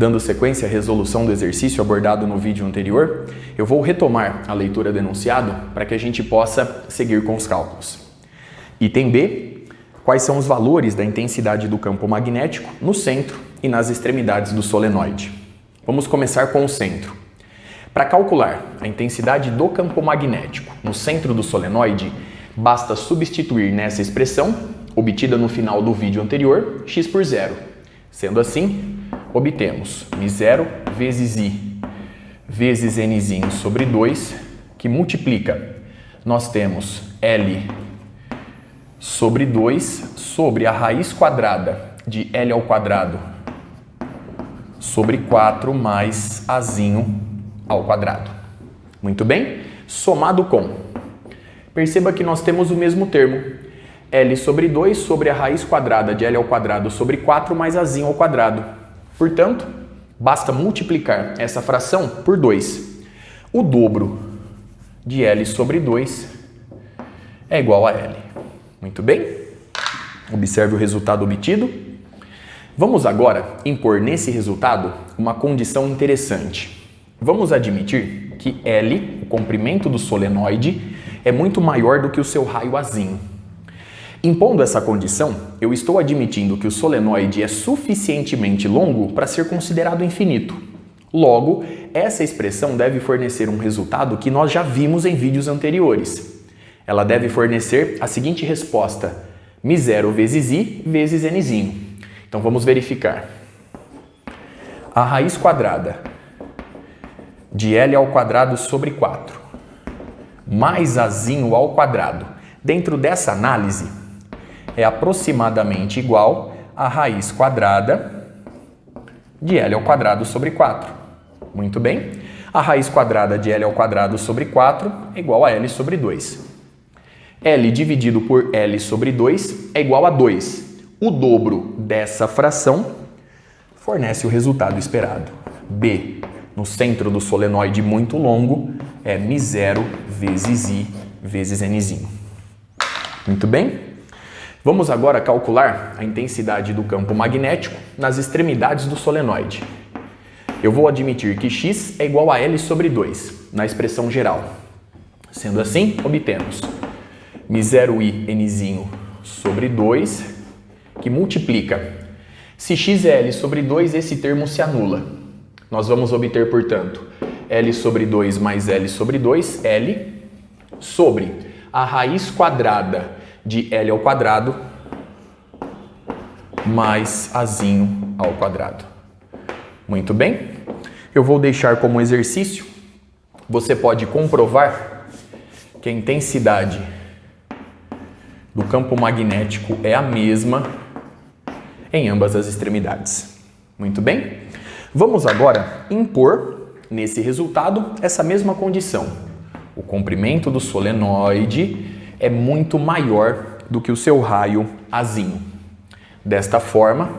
Dando sequência à resolução do exercício abordado no vídeo anterior, eu vou retomar a leitura do enunciado para que a gente possa seguir com os cálculos. Item B. Quais são os valores da intensidade do campo magnético no centro e nas extremidades do solenoide? Vamos começar com o centro. Para calcular a intensidade do campo magnético no centro do solenoide, basta substituir nessa expressão, obtida no final do vídeo anterior, x por zero. Sendo assim, obtemos μ0 vezes I vezes Nzinho sobre 2, que multiplica. Nós temos L sobre 2 sobre a raiz quadrada de L ao quadrado sobre 4 mais Azinho ao quadrado. Muito bem? Somado com. Perceba que nós temos o mesmo termo. L sobre 2 sobre a raiz quadrada de L ao quadrado sobre 4 mais Azinho ao quadrado. Portanto, basta multiplicar essa fração por 2. O dobro de L sobre 2 é igual a L. Muito bem? Observe o resultado obtido. Vamos agora impor nesse resultado uma condição interessante. Vamos admitir que L, o comprimento do solenoide, é muito maior do que o seu raio Azinho. Impondo essa condição, eu estou admitindo que o solenoide é suficientemente longo para ser considerado infinito. Logo, essa expressão deve fornecer um resultado que nós já vimos em vídeos anteriores. Ela deve fornecer a seguinte resposta: μ0 vezes I vezes Nzinho. Então vamos verificar. A raiz quadrada de L ao quadrado sobre 4 mais Azinho ao quadrado, dentro dessa análise, é aproximadamente igual à raiz quadrada de L ao quadrado sobre 4. Muito bem? A raiz quadrada de L ao quadrado sobre 4 é igual a L sobre 2. L dividido por L sobre 2 é igual a 2. O dobro dessa fração fornece o resultado esperado. B, no centro do solenoide muito longo, é μ0 vezes I vezes Nzinho. Muito bem? Vamos agora calcular a intensidade do campo magnético nas extremidades do solenoide. Eu vou admitir que x é igual a L sobre 2, na expressão geral. Sendo assim, obtemos μ0I Nzinho sobre 2, que multiplica. Se x é L sobre 2, esse termo se anula. Nós vamos obter, portanto, L sobre 2 mais L sobre 2, L, sobre a raiz quadrada de L ao quadrado mais Azinho ao quadrado. Muito bem? Eu vou deixar como exercício. Você pode comprovar que a intensidade do campo magnético é a mesma em ambas as extremidades. Muito bem? Vamos agora impor nesse resultado essa mesma condição. O comprimento do solenoide é muito maior do que o seu raio Azinho. Desta forma,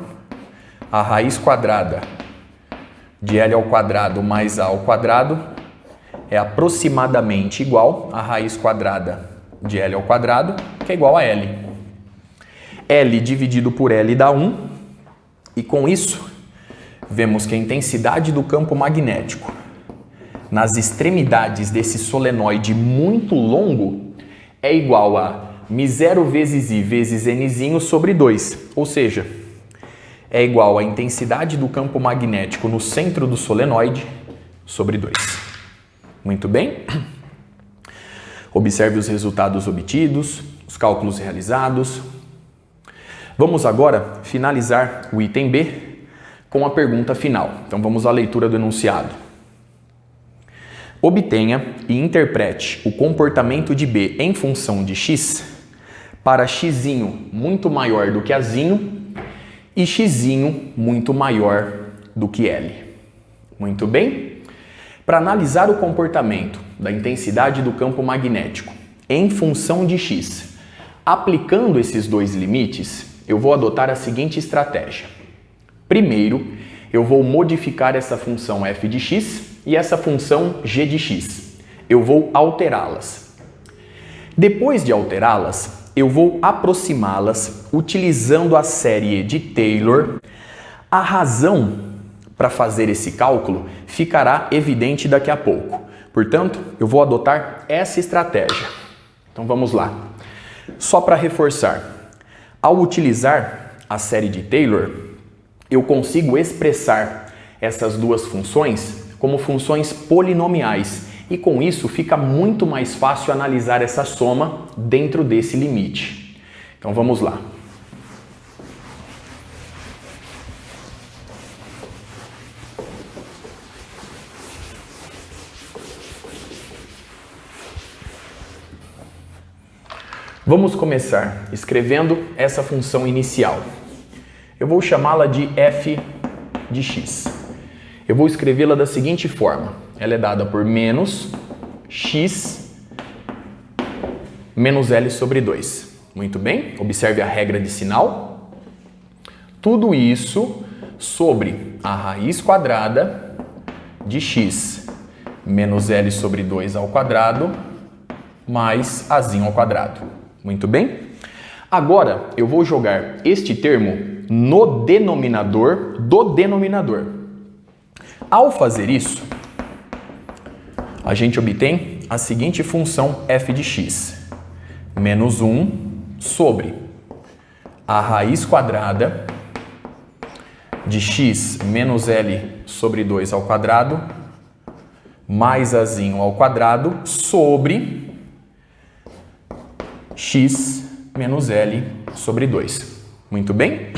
a raiz quadrada de L ao quadrado mais A ao quadrado é aproximadamente igual à raiz quadrada de L ao quadrado, que é igual a L. L dividido por L dá 1, e com isso, vemos que a intensidade do campo magnético nas extremidades desse solenoide muito longo é igual a μ0 vezes I vezes Nzinho sobre 2, ou seja, é igual à intensidade do campo magnético no centro do solenoide sobre 2. Muito bem? Observe os resultados obtidos, os cálculos realizados. Vamos agora finalizar o item B com a pergunta final. Então vamos à leitura do enunciado. Obtenha e interprete o comportamento de B em função de x para x muito maior do que Azinho e x muito maior do que L. Muito bem? Para analisar o comportamento da intensidade do campo magnético em função de x, aplicando esses dois limites, eu vou adotar a seguinte estratégia. Primeiro, eu vou modificar essa função f de x e essa função g de x. Eu vou alterá-las. Depois de alterá-las, eu vou aproximá-las utilizando a série de Taylor. A razão para fazer esse cálculo ficará evidente daqui a pouco. Portanto, eu vou adotar essa estratégia. Então vamos lá. Só para reforçar, ao utilizar a série de Taylor, eu consigo expressar essas duas funções como funções polinomiais e com isso fica muito mais fácil analisar essa soma dentro desse limite. Então vamos lá. Vamos começar escrevendo essa função inicial. Eu vou chamá-la de f de x. Eu vou escrevê-la da seguinte forma. Ela é dada por menos x menos L sobre 2. Muito bem? Observe a regra de sinal. Tudo isso sobre a raiz quadrada de x menos L sobre 2 ao quadrado mais azinho ao quadrado. Muito bem? Agora, eu vou jogar este termo no denominador do denominador. Ao fazer isso, a gente obtém a seguinte função f de x. Menos 1 sobre a raiz quadrada de x menos L sobre 2 ao quadrado mais azinho ao quadrado sobre x menos L sobre 2. Muito bem?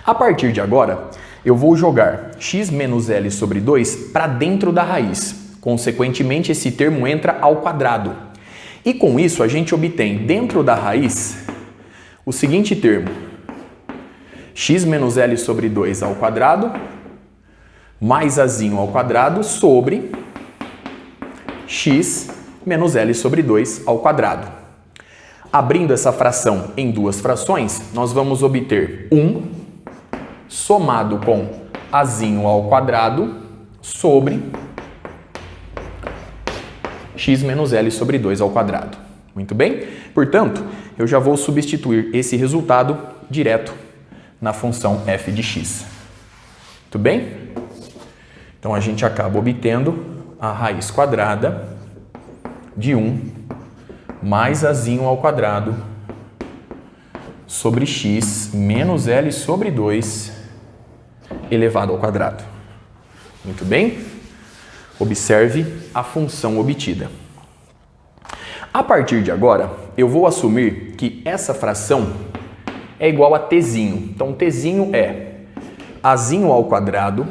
A partir de agora, eu vou jogar x menos L sobre 2 para dentro da raiz. Consequentemente, esse termo entra ao quadrado. E com isso, a gente obtém dentro da raiz o seguinte termo. X menos L sobre 2 ao quadrado mais azinho ao quadrado sobre x menos L sobre 2 ao quadrado. Abrindo essa fração em duas frações, nós vamos obter 1 somado com azinho ao quadrado sobre x menos L sobre 2 ao quadrado. Muito bem? Portanto, eu já vou substituir esse resultado direto na função f de x. Muito bem? Então, a gente acaba obtendo a raiz quadrada de 1 mais azinho ao quadrado sobre x menos L sobre 2 elevado ao quadrado. Muito bem? Observe a função obtida. A partir de agora, eu vou assumir que essa fração é igual a tzinho. Então, tzinho é azinho ao quadrado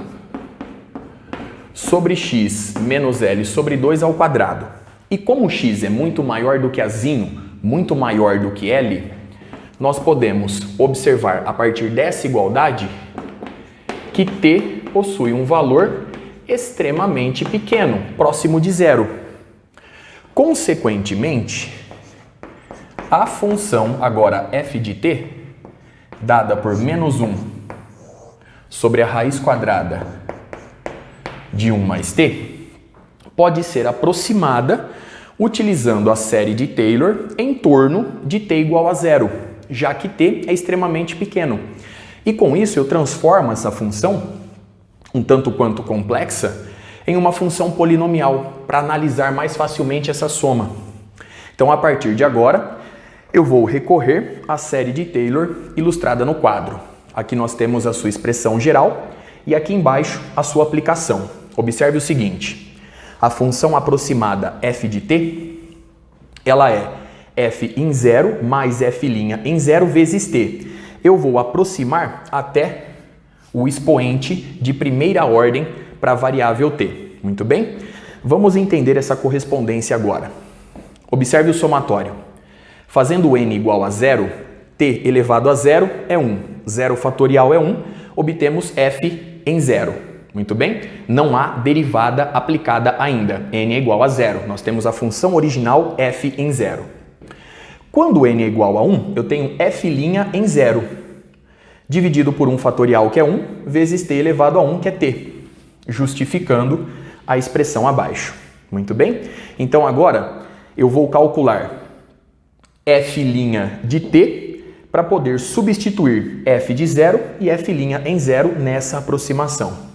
sobre x menos L sobre 2 ao quadrado. E como x é muito maior do que azinho, muito maior do que L, nós podemos observar a partir dessa igualdade que t possui um valor extremamente pequeno, próximo de zero. Consequentemente, a função agora f de t, dada por menos 1 sobre a raiz quadrada de 1 mais t, pode ser aproximada utilizando a série de Taylor em torno de t igual a zero, já que t é extremamente pequeno. E com isso eu transformo essa função, um tanto quanto complexa, em uma função polinomial, para analisar mais facilmente essa soma. Então, a partir de agora, eu vou recorrer à série de Taylor ilustrada no quadro. Aqui nós temos a sua expressão geral e aqui embaixo a sua aplicação. Observe o seguinte. A função aproximada f de t, ela é f em 0 mais f' em 0 vezes t. Eu vou aproximar até o expoente de primeira ordem para a variável t. Muito bem? Vamos entender essa correspondência agora. Observe o somatório. Fazendo n igual a 0, t elevado a 0 é 1. 0 fatorial é 1, obtemos f em 0. Muito bem? Não há derivada aplicada ainda. N é igual a 0. Nós temos a função original f em 0. Quando n é igual a 1, eu tenho f' em 0, dividido por 1 fatorial, que é 1, vezes t elevado a 1, que é t, justificando a expressão abaixo. Muito bem? Então, agora, eu vou calcular f' de t para poder substituir f de 0 e f' em 0 nessa aproximação.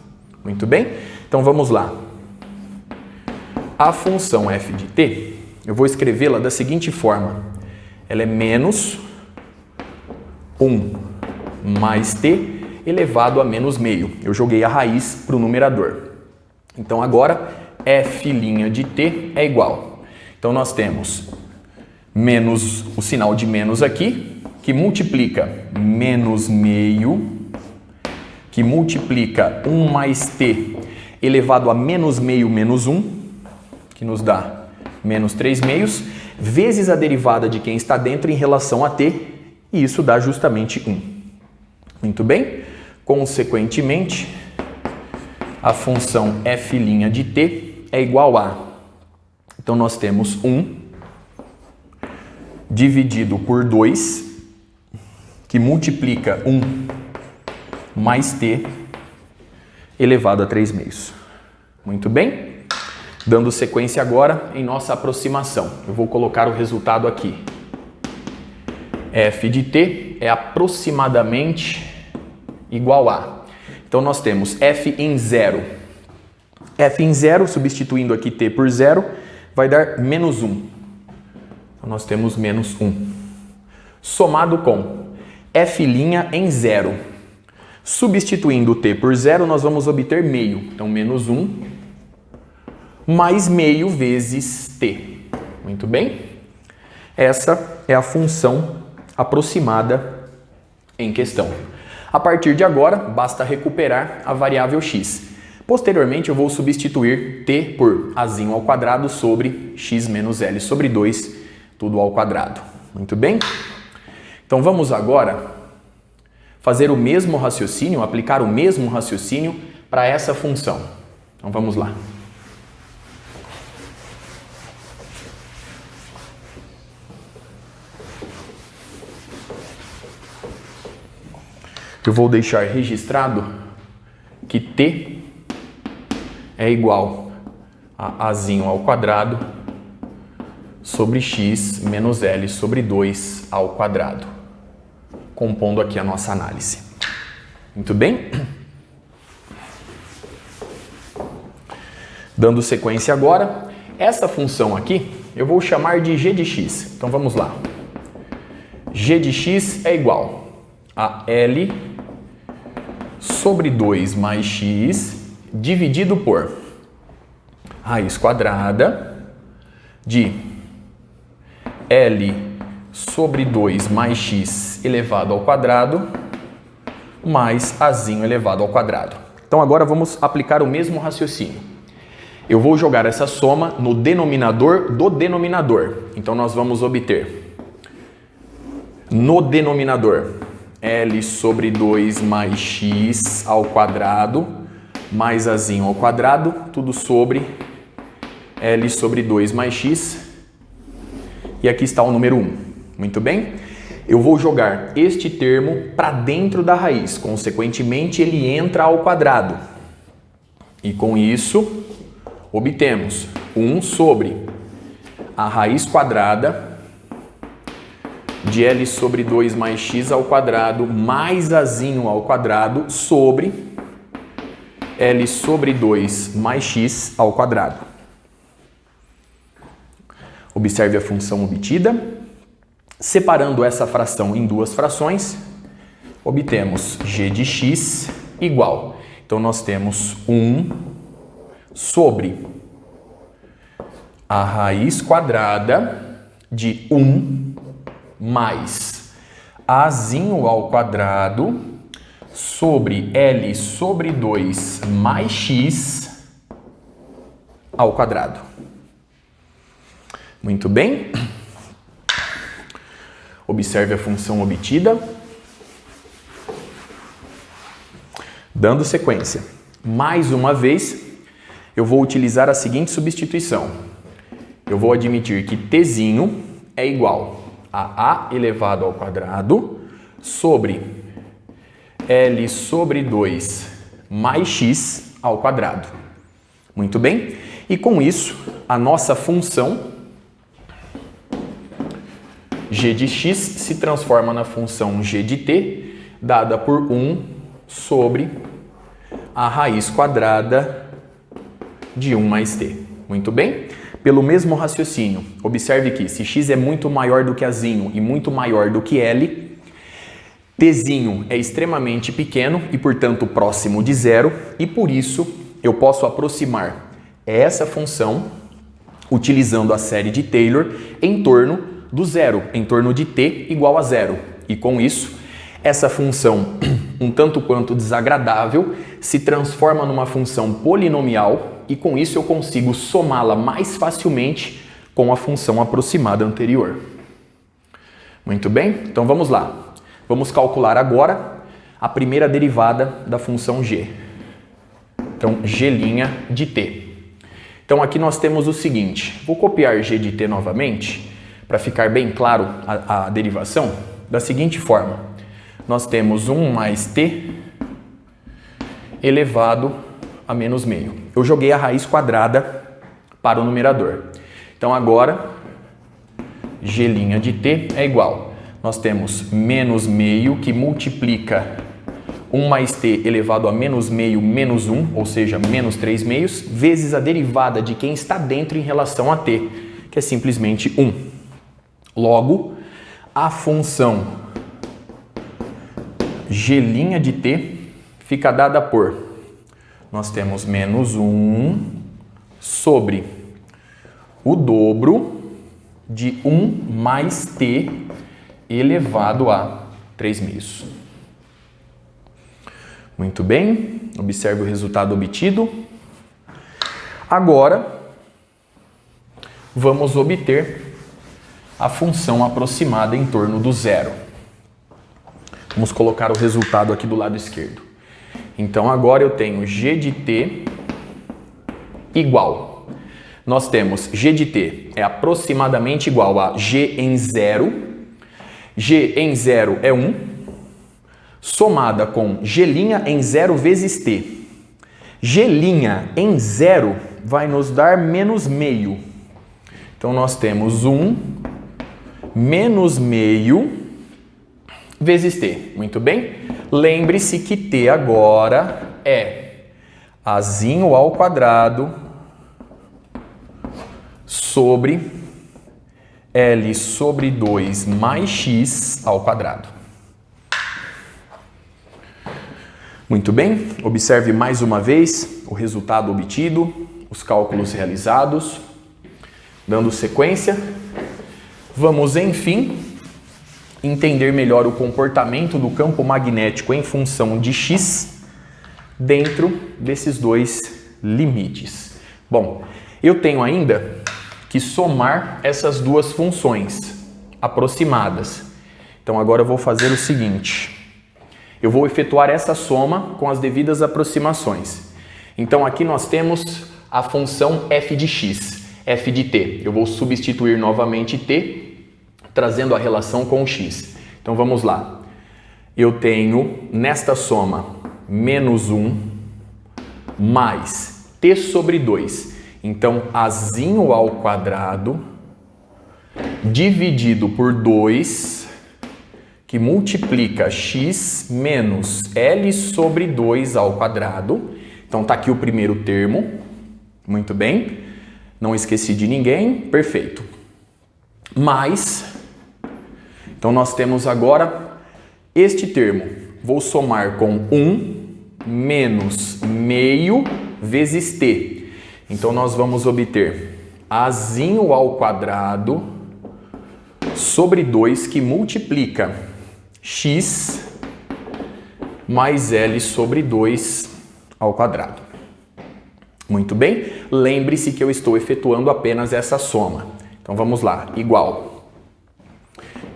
Muito bem? Então vamos lá. A função f de t, eu vou escrevê-la da seguinte forma. Ela é menos 1 mais t elevado a menos meio. Eu joguei a raiz para o numerador. Então agora f' de t é igual. Então nós temos menos o sinal de menos aqui, que multiplica menos meio, que multiplica 1 mais t elevado a menos meio menos 1, que nos dá menos 3 meios, vezes a derivada de quem está dentro em relação a t, e isso dá justamente 1. Muito bem? Consequentemente, a função f' de t é igual a... Então, nós temos 1 dividido por 2, que multiplica 1 mais t elevado a 3 meios. Muito bem? Dando sequência agora em nossa aproximação. Eu vou colocar o resultado aqui. F de t é aproximadamente igual a... Então, nós temos f em 0. F em 0, substituindo aqui t por 0, vai dar menos 1. Então, nós temos menos 1. Somado com f' em 0. Substituindo t por 0, nós vamos obter meio. Então, menos 1 mais meio vezes t. Muito bem? Essa é a função aproximada em questão. A partir de agora, basta recuperar a variável x. Posteriormente, eu vou substituir t por azinho ao quadrado sobre x menos l sobre 2, tudo ao quadrado. Muito bem? Então, vamos agora fazer o mesmo raciocínio, aplicar o mesmo raciocínio para essa função. Então, vamos lá. Eu vou deixar registrado que t é igual a azinho ao quadrado sobre x menos l sobre 2 ao quadrado, compondo aqui a nossa análise. Muito bem? Dando sequência agora, essa função aqui eu vou chamar de g de x. Então vamos lá. G de x é igual a L sobre 2 mais x dividido por raiz quadrada de L sobre 2 mais x elevado ao quadrado mais azinho elevado ao quadrado. Então agora vamos aplicar o mesmo raciocínio. Eu vou jogar essa soma no denominador do denominador. Então nós vamos obter no denominador L sobre 2 mais x ao quadrado mais azinho ao quadrado, tudo sobre L sobre 2 mais x. E aqui está o número 1. Muito bem? Eu vou jogar este termo para dentro da raiz. Consequentemente, ele entra ao quadrado. E com isso, obtemos 1 sobre a raiz quadrada de L sobre 2 mais x ao quadrado mais azinho ao quadrado sobre L sobre 2 mais x ao quadrado. Observe a função obtida. Separando essa fração em duas frações, obtemos g de x igual. Então, nós temos 1 sobre a raiz quadrada de 1 mais azinho ao quadrado sobre L sobre 2 mais x ao quadrado. Muito bem. Observe a função obtida. Dando sequência. Mais uma vez, eu vou utilizar a seguinte substituição. Eu vou admitir que tzinho é igual a elevado ao quadrado sobre L sobre 2 mais x ao quadrado. Muito bem? E com isso, a nossa função g de x se transforma na função g de t, dada por 1 sobre a raiz quadrada de 1 mais t. Muito bem? Pelo mesmo raciocínio, observe que se x é muito maior do que Azinho e muito maior do que L, tzinho é extremamente pequeno e, portanto, próximo de zero, e por isso eu posso aproximar essa função utilizando a série de Taylor em torno do zero, em torno de t igual a zero. E com isso, essa função, um tanto quanto desagradável, se transforma numa função polinomial e com isso eu consigo somá-la mais facilmente com a função aproximada anterior. Muito bem? Então vamos lá. Vamos calcular agora a primeira derivada da função g. Então, g' de t. Então aqui nós temos o seguinte, vou copiar g de t novamente, para ficar bem claro a derivação, da seguinte forma. Nós temos 1 mais t elevado a menos meio. Eu joguei a raiz quadrada para o numerador. Então agora, g' de t é igual. Nós temos menos meio que multiplica 1 mais t elevado a menos meio menos 1, ou seja, menos 3 meios, vezes a derivada de quem está dentro em relação a t, que é simplesmente 1. Logo, a função g' de t fica dada por, nós temos menos 1 sobre o dobro de 1 mais t elevado a 3 meios. Muito bem, observe o resultado obtido. Agora, vamos obter a função aproximada em torno do zero. Vamos colocar o resultado aqui do lado esquerdo. Então, agora eu tenho g de t igual. Nós temos g de t é aproximadamente igual a g em zero. G em zero é 1, somada com g' em zero vezes t. G' em zero vai nos dar menos meio. Então, nós temos 1 menos meio vezes t. Muito bem? Lembre-se que t agora é azinho ao quadrado sobre L sobre 2 mais x ao quadrado. Muito bem, observe mais uma vez o resultado obtido, os cálculos realizados. Dando sequência, vamos, enfim, entender melhor o comportamento do campo magnético em função de x dentro desses dois limites. Bom, eu tenho ainda que somar essas duas funções aproximadas. Então agora eu vou fazer o seguinte, eu vou efetuar essa soma com as devidas aproximações. Então aqui nós temos a função f de x, f de t. Eu vou substituir novamente t, trazendo a relação com o x. Então vamos lá. Eu tenho nesta soma menos 1 mais t sobre 2. Então, azinho ao quadrado dividido por 2, que multiplica x menos L sobre 2 ao quadrado. Então, está aqui o primeiro termo. Muito bem. Não esqueci de ninguém. Perfeito. Mais, então nós temos agora este termo. Vou somar com 1 menos meio vezes t. Então, nós vamos obter azinho ao quadrado sobre 2, que multiplica x mais L sobre 2 ao quadrado. Muito bem? Lembre-se que eu estou efetuando apenas essa soma. Então, vamos lá. Igual.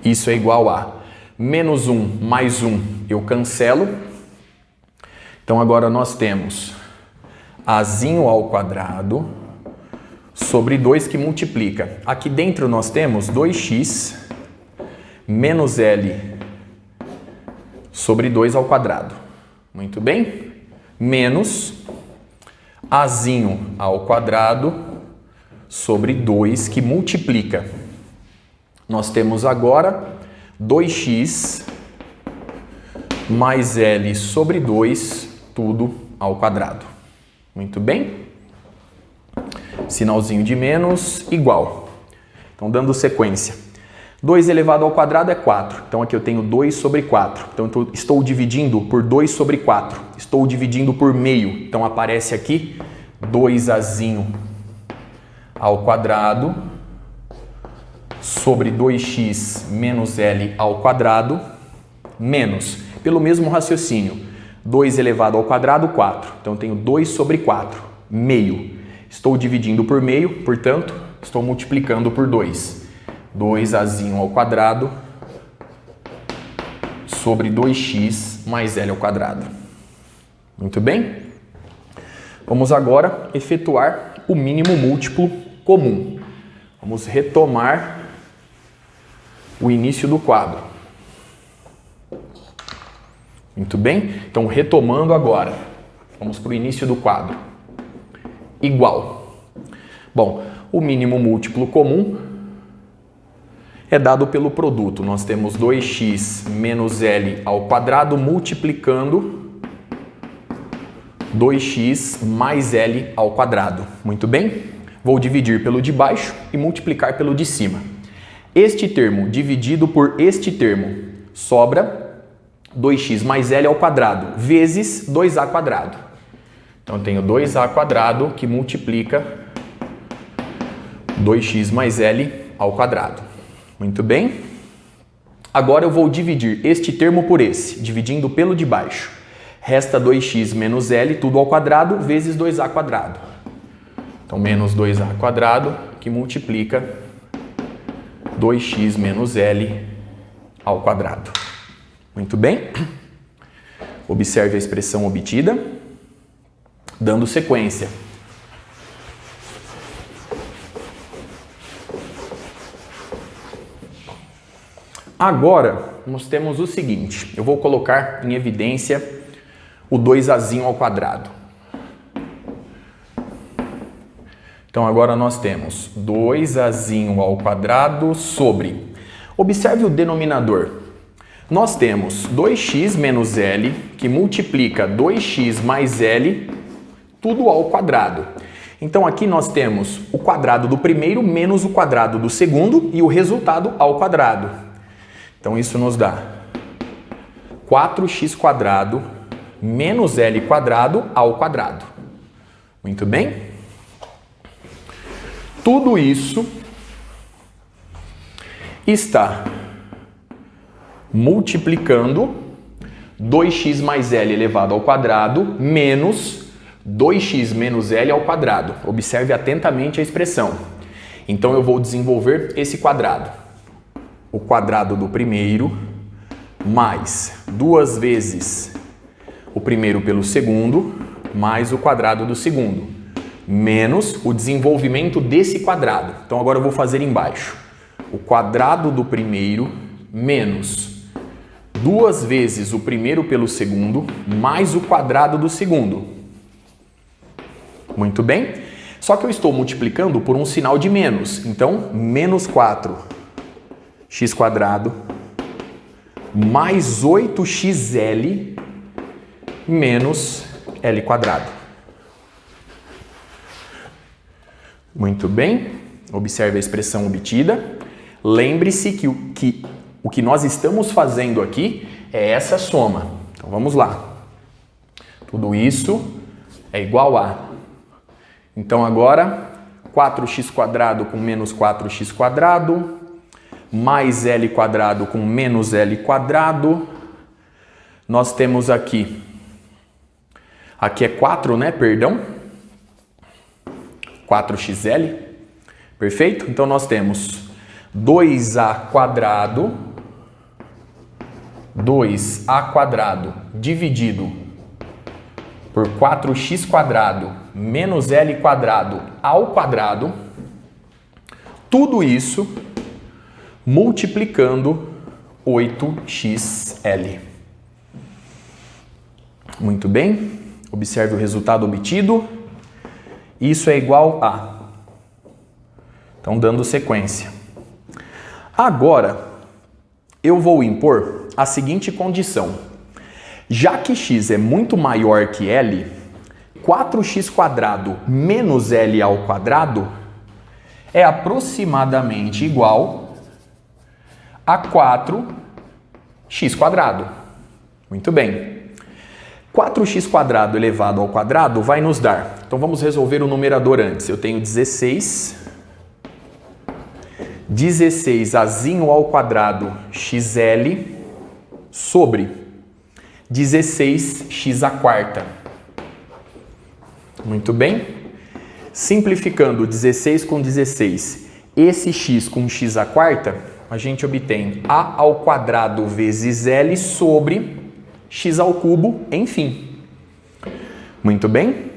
Isso é igual a menos 1 mais 1, eu cancelo. Então, agora nós temos azinho ao quadrado sobre 2, que multiplica. Aqui dentro nós temos 2x menos L sobre 2 ao quadrado. Muito bem? Menos azinho ao quadrado sobre 2, que multiplica. Nós temos agora 2x mais L sobre 2, tudo ao quadrado. Muito bem? Sinalzinho de menos, igual. Então, dando sequência. 2 elevado ao quadrado é 4. Então, aqui eu tenho 2 sobre 4. Então, estou dividindo por 2 sobre 4. Estou dividindo por meio. Então, aparece aqui 2azinho ao quadrado sobre 2x menos L ao quadrado menos, pelo mesmo raciocínio, 2 elevado ao quadrado, 4. Então, eu tenho 2 sobre 4, meio. Estou dividindo por meio, portanto, estou multiplicando por 2. 2azinho ao quadrado sobre 2x mais L ao quadrado. Muito bem? Vamos agora efetuar o mínimo múltiplo comum. Vamos retomar o início do quadro. Muito bem? Então, retomando agora. Vamos para o início do quadro. Igual. Bom, o mínimo múltiplo comum é dado pelo produto. Nós temos 2x menos L ao quadrado multiplicando 2x mais L ao quadrado. Muito bem? Vou dividir pelo de baixo e multiplicar pelo de cima. Este termo dividido por este termo sobra 2x mais L ao quadrado vezes 2a quadrado. Então, eu tenho 2a quadrado que multiplica 2x mais L ao quadrado. Muito bem? Agora eu vou dividir este termo por esse, dividindo pelo de baixo. Resta 2x menos L, tudo ao quadrado, vezes 2a quadrado. Então, menos 2a quadrado, que multiplica 2x menos L ao quadrado. Muito bem? Observe a expressão obtida, dando sequência. Agora, nós temos o seguinte, eu vou colocar em evidência o 2azinho ao quadrado. Então, agora nós temos 2azinho ao quadrado sobre... Observe o denominador. Nós temos 2x menos L, que multiplica 2x mais L, tudo ao quadrado. Então, aqui nós temos o quadrado do primeiro menos o quadrado do segundo e o resultado ao quadrado. Então, isso nos dá 4x quadrado menos L quadrado ao quadrado. Muito bem? Tudo isso está multiplicando 2x mais L elevado ao quadrado menos 2x menos L ao quadrado. Observe atentamente a expressão. Então, eu vou desenvolver esse quadrado. O quadrado do primeiro mais 2 vezes o primeiro pelo segundo mais o quadrado do segundo, menos o desenvolvimento desse quadrado. Então, agora eu vou fazer embaixo. O quadrado do primeiro menos 2 vezes o primeiro pelo segundo mais o quadrado do segundo. Muito bem? Só que eu estou multiplicando por um sinal de menos. Então, menos 4x quadrado mais 8xl menos L quadrado. Muito bem, observe a expressão obtida. Lembre-se que o que nós estamos fazendo aqui é essa soma. Então, vamos lá. Tudo isso é igual a... Então, agora, 4x quadrado com menos 4x quadrado, mais L quadrado com menos L quadrado. Nós temos aqui é 4, né? Perdão. 4xl. Perfeito? Então, nós temos 2a quadrado dividido por 4x quadrado menos L quadrado ao quadrado. Tudo isso multiplicando 8xl. Muito bem. Observe o resultado obtido. Isso é igual a... Então, dando sequência. Agora, eu vou impor a seguinte condição. Já que x é muito maior que L, 4x² menos L ao quadrado é aproximadamente igual a 4x². Muito bem. 4x² elevado ao quadrado vai nos dar... Então vamos resolver o numerador antes. Eu tenho 16azinho ao quadrado xl sobre 16x². Muito bem. Simplificando 16 com 16, esse x com x², a gente obtém a ao quadrado vezes L sobre x ao cubo, enfim. Muito bem.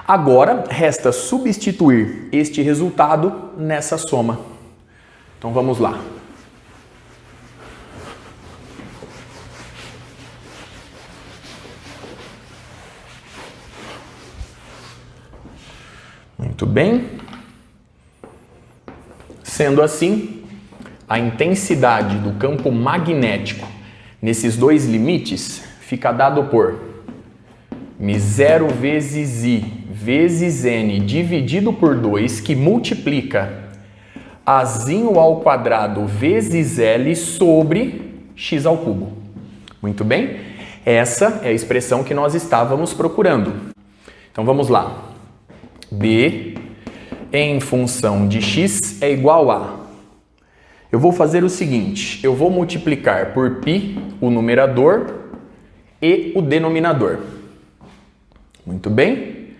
Agora, resta substituir este resultado nessa soma. Então, vamos lá. Muito bem. Sendo assim, a intensidade do campo magnético nesses dois limites fica dado por μ0 vezes I vezes N dividido por 2, que multiplica Azinho ao quadrado vezes L sobre x ao cubo. Muito bem? Essa é a expressão que nós estávamos procurando. Então vamos lá. B em função de x é igual a... Eu vou fazer o seguinte, eu vou multiplicar por π o numerador e o denominador. Muito bem?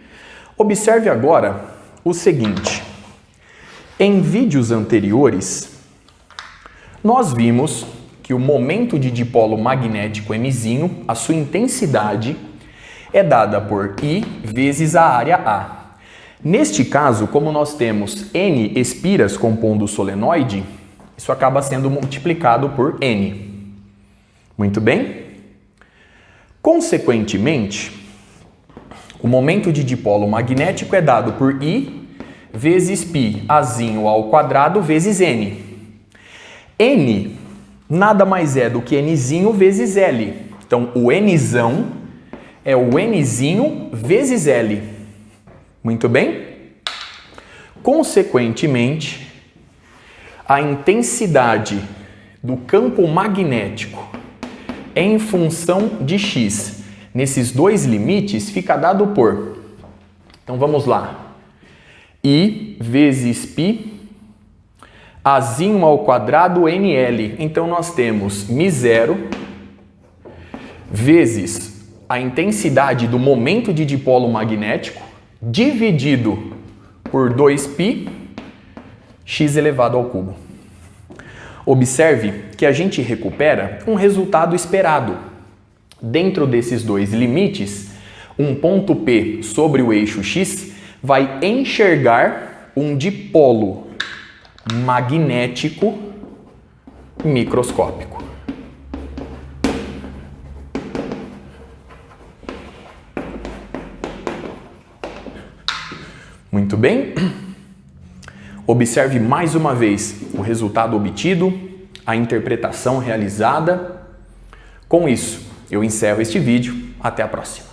Observe agora o seguinte. Em vídeos anteriores, nós vimos que o momento de dipolo magnético mzinho, a sua intensidade, é dada por I vezes a área A. Neste caso, como nós temos N espiras compondo o solenoide, isso acaba sendo multiplicado por N. Muito bem? Consequentemente, o momento de dipolo magnético é dado por I vezes π Azinho ao quadrado vezes N. N nada mais é do que Nzinho vezes L. Então, o Nzão é o Nzinho vezes L. Muito bem? Consequentemente, a intensidade do campo magnético em função de x nesses dois limites fica dado por... Então vamos lá. I vezes π Azinho ao quadrado NL. Então nós temos μ0 vezes a intensidade do momento de dipolo magnético dividido por 2π x elevado ao cubo. Observe que a gente recupera um resultado esperado. Dentro desses dois limites, um ponto P sobre o eixo x vai enxergar um dipolo magnético microscópico. Muito bem. Observe mais uma vez o resultado obtido, a interpretação realizada. Com isso, eu encerro este vídeo. Até a próxima.